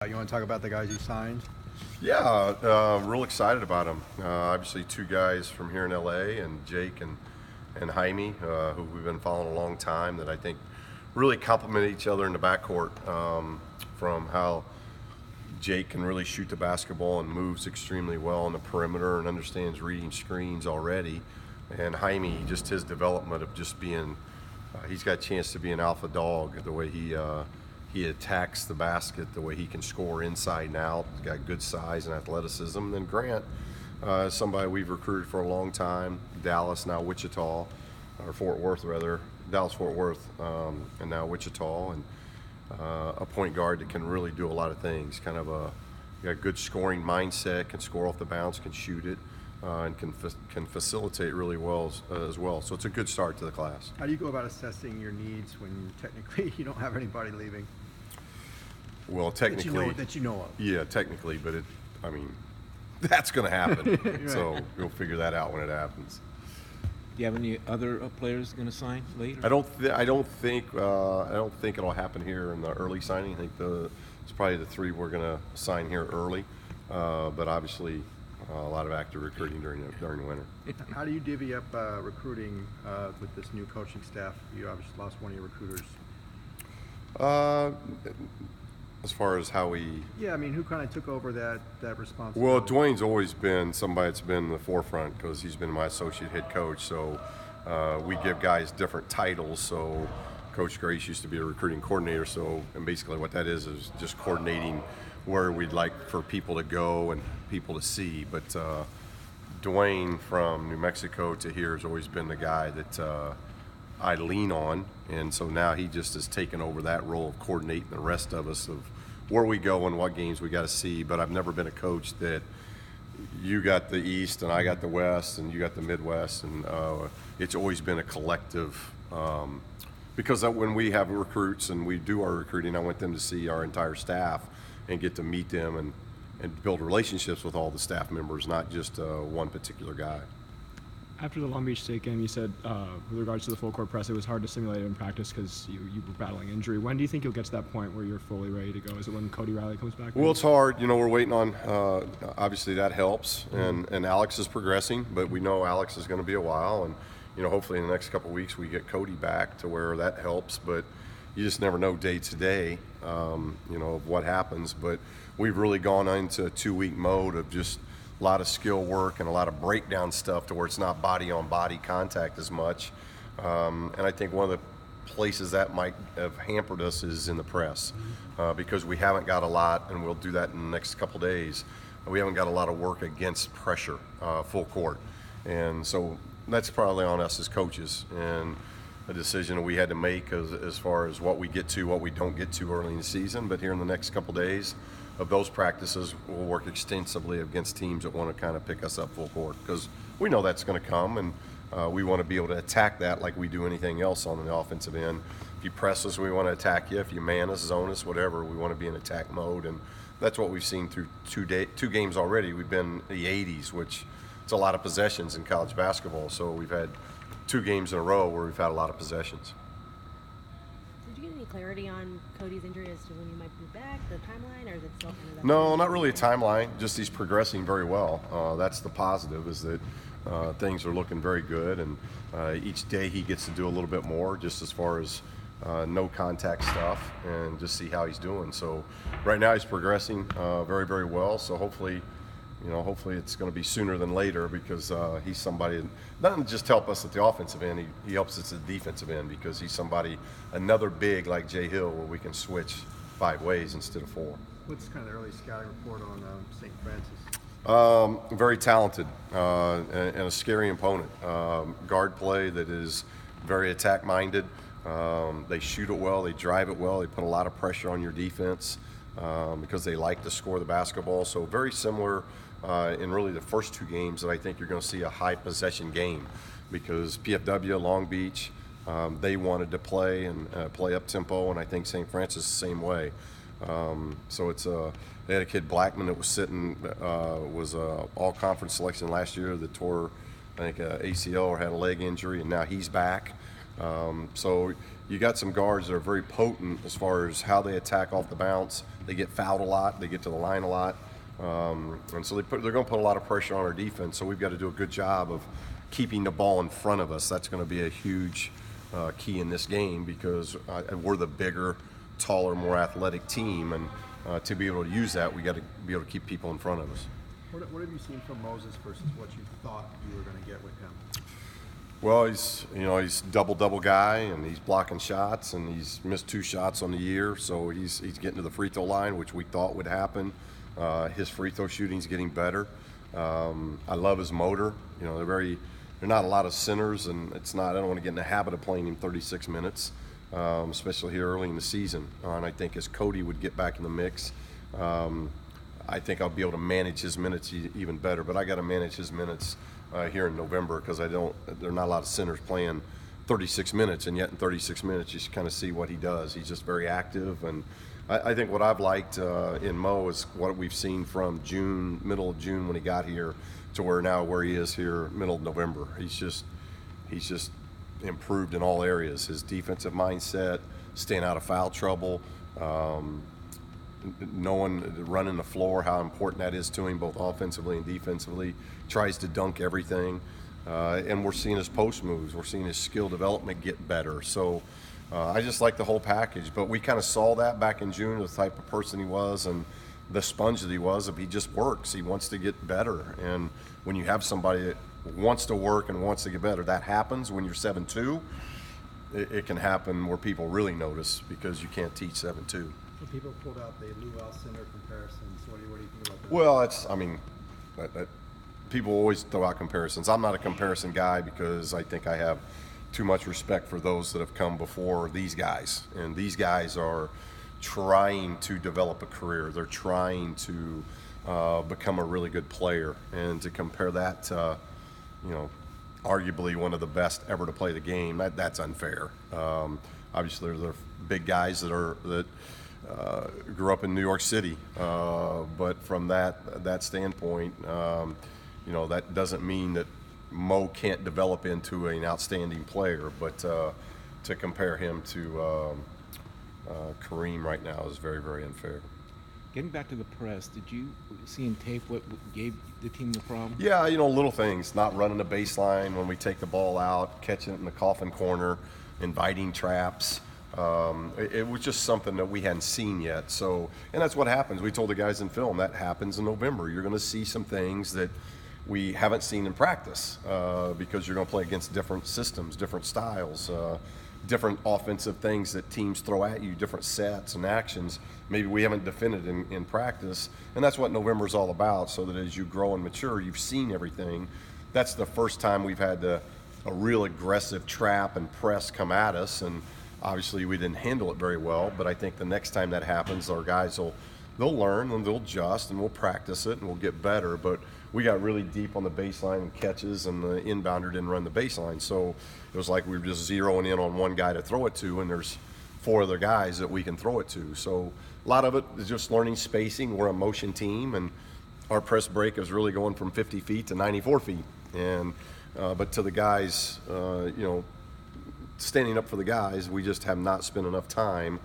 You want to talk about the guys you signed? Yeah, real excited about them. Obviously, two guys from here in LA, and Jake and Jaime, who we've been following a long time, that I think really complement each other in the backcourt. From how Jake can really shoot the basketball and moves extremely well on the perimeter and understands reading screens already. And Jaime, just his development of just being, he's got a chance to be an alpha dog, the way he attacks the basket, the way he can score inside and out. He's got good size and athleticism. And then Grant, somebody we've recruited for a long time, Dallas, now Wichita, or Fort Worth rather, Dallas-Fort Worth, and now Wichita, and a point guard that can really do a lot of things. Kind of got good scoring mindset, can score off the bounce, can shoot it, and can facilitate really well as well. So it's a good start to the class. How do you go about assessing your needs when technically you don't have anybody leaving? Well, technically, that you know of. Yeah, technically, but that's going to happen. Right. So we'll figure that out when it happens. Do you have any other players going to sign later? I don't think it'll happen here in the early signing. I think it's probably the three we're going to sign here early, but obviously a lot of active recruiting during the winter. How do you divvy up recruiting with this new coaching staff? You obviously lost one of your recruiters. As far as how we... Yeah, I mean, who kind of took over that responsibility? Well, Dwayne's always been somebody that's been in the forefront because he's been my associate head coach. So we give guys different titles. So Coach Grace used to be a recruiting coordinator. And basically what that is just coordinating where we'd like for people to go and people to see. But Dwayne from New Mexico to here has always been the guy that I lean on, and so now he just has taken over that role of coordinating the rest of us of where we go and what games we got to see. But I've never been a coach that you got the East and I got the West and you got the Midwest, and it's always been a collective. Because when we have recruits and we do our recruiting, I want them to see our entire staff and get to meet them and build relationships with all the staff members, not just one particular guy. After the Long Beach State game, you said with regards to the full court press, it was hard to simulate it in practice because you were battling injury. When do you think you'll get to that point where you're fully ready to go? Is it when Cody Riley comes back? Well, it's hard. We're waiting on, obviously that helps, and Alex is progressing, but we know Alex is going to be a while, and hopefully in the next couple of weeks we get Cody back to where that helps, but you just never know day to day, of what happens. But we've really gone into a 2-week mode of just a lot of skill work and a lot of breakdown stuff to where it's not body-on-body contact as much. And I think one of the places that might have hampered us is in the press because we haven't got a lot, and we'll do that in the next couple days. We haven't got a lot of work against pressure, full court. And so that's probably on us as coaches and a decision we had to make as far as what we get to, what we don't get to early in the season. But here in the next couple days, of those practices, we'll work extensively against teams that want to kind of pick us up full court because we know that's going to come, and we want to be able to attack that like we do anything else on the offensive end. If you press us, we want to attack you. If you man us, zone us, whatever, we want to be in attack mode, and that's what we've seen through two games already. We've been in the 80s, which it's a lot of possessions in college basketball, so we've had 2 games in a row where we've had a lot of possessions. Did you get any clarity on Cody's injury as to when he might be back, the timeline, or is it still kind of... No, not really a timeline, just he's progressing very well. That's the positive, is that things are looking very good, and each day he gets to do a little bit more just as far as no contact stuff and just see how he's doing. So right now he's progressing very, very well, so hopefully it's going to be sooner than later because he's somebody that doesn't just help us at the offensive end, he helps us at the defensive end because he's another big like Jay Hill where we can switch 5 ways instead of 4. What's kind of the early scouting report on St. Francis? Very talented and a scary opponent. Guard play that is very attack-minded. They shoot it well, they drive it well, they put a lot of pressure on your defense because they like to score the basketball. So very similar in really the first 2 games that I think you're going to see a high possession game because PFW, Long Beach, they wanted to play and play up tempo, and I think St. Francis the same way. So they had a kid Blackman that was sitting was all conference selection last year that tore I think ACL or had a leg injury, and now he's back. So you got some guards that are very potent as far as how they attack off the bounce. They get fouled a lot. They get to the line a lot. And so they're going to put a lot of pressure on our defense. So we've got to do a good job of keeping the ball in front of us. That's going to be a huge key in this game because we're the bigger, taller, more athletic team. And to be able to use that, we got to be able to keep people in front of us. What have you seen from Moses versus what you thought you were going to get with him? Well, he's double guy, and he's blocking shots, and he's missed 2 shots on the year, so he's getting to the free throw line, which we thought would happen. His free throw shooting's getting better. I love his motor. They're not a lot of centers, and I don't want to get in the habit of playing him 36 minutes, especially here early in the season. And I think as Cody would get back in the mix, I think I'll be able to manage his minutes even better. But I got to manage his minutes here in November because there are not a lot of centers playing 36 minutes, and yet in 36 minutes you kind of see what he does. He's just very active, and I think what I've liked in Mo is what we've seen from middle of June when he got here to where he is here middle of November. He's just improved in all areas. His defensive mindset, staying out of foul trouble, knowing running the floor, how important that is to him both offensively and defensively, tries to dunk everything, and we're seeing his post moves, we're seeing his skill development get better. So I just like the whole package, but we kind of saw that back in June, the type of person he was and the sponge that he was. If he just works, he wants to get better, and when you have somebody that wants to work and wants to get better, that happens when you're 7'2". It can happen where people really notice because you can't teach 7'2". People pulled out the Lou Alcindor comparisons. What do you think about that? Well, people always throw out comparisons. I'm not a comparison guy because I think I have too much respect for those that have come before these guys. And these guys are trying to develop a career. They're trying to become a really good player. And to compare that to, arguably one of the best ever to play the game, that's unfair. Obviously, they're big guys that grew up in New York City, but from that standpoint, that doesn't mean that Mo can't develop into an outstanding player. But to compare him to Kareem right now is very, very unfair. Getting back to the press, did you see in tape what gave the team the problem? Yeah, little things, not running the baseline when we take the ball out, catching it in the coffin corner, inviting traps. It was just something that we hadn't seen yet. So, and that's what happens. We told the guys in film that happens in November. You're going to see some things that we haven't seen in practice because you're going to play against different systems, different styles, different offensive things that teams throw at you, different sets and actions. Maybe we haven't defended in practice, and that's what November is all about. So that as you grow and mature, you've seen everything. That's the first time we've had a real aggressive trap and press come at us, and obviously we didn't handle it very well. But I think the next time that happens, our guys they'll learn and they'll adjust and we'll practice it and we'll get better. But we got really deep on the baseline and catches, and the inbounder didn't run the baseline. So it was like we were just zeroing in on one guy to throw it to, and there's 4 other guys that we can throw it to. So a lot of it is just learning spacing. We're a motion team, and our press break is really going from 50 feet to 94 feet. And but to the guys, standing up for the guys, we just have not spent enough time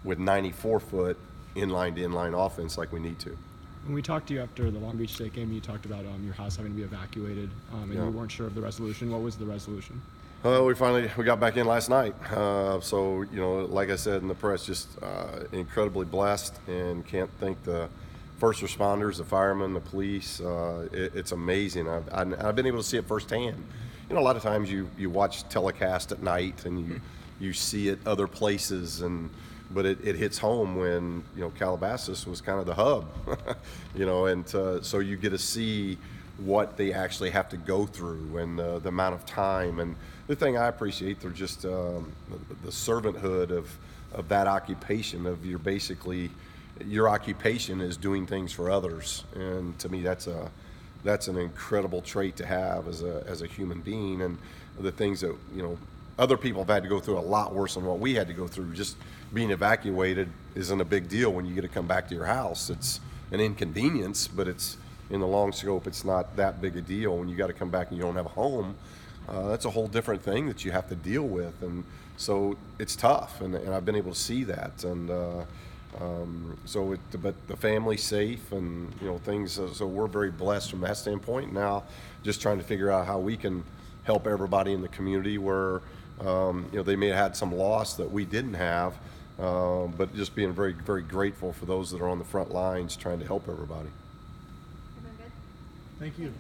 with 94-foot inline-to-inline offense like we need to. When we talked to you after the Long Beach State game, you talked about your house having to be evacuated, and you weren't sure of the resolution. What was the resolution? We got back in last night. So, like I said in the press, just incredibly blessed, and can't thank the first responders, the firemen, the police. It's amazing. I've been able to see it firsthand. A lot of times you watch telecast at night and you see it other places, but it hits home when Calabasas was kind of the hub, and so you get to see what they actually have to go through and the amount of time. And the thing I appreciate, they're just the servanthood of that occupation of your occupation is doing things for others, and to me that's an incredible trait to have as a human being. And the things that other people have had to go through a lot worse than what we had to go through. Just being evacuated isn't a big deal when you get to come back to your house. It's an inconvenience, but it's in the long scope, it's not that big a deal. When you got to come back and you don't have a home, that's a whole different thing that you have to deal with, and so it's tough, and I've been able to see that, and but the family's safe, and things. So we're very blessed from that standpoint. Now, just trying to figure out how we can help everybody in the community where they may have had some loss that we didn't have, but just being very, very grateful for those that are on the front lines trying to help everybody. Everyone good? Thank you.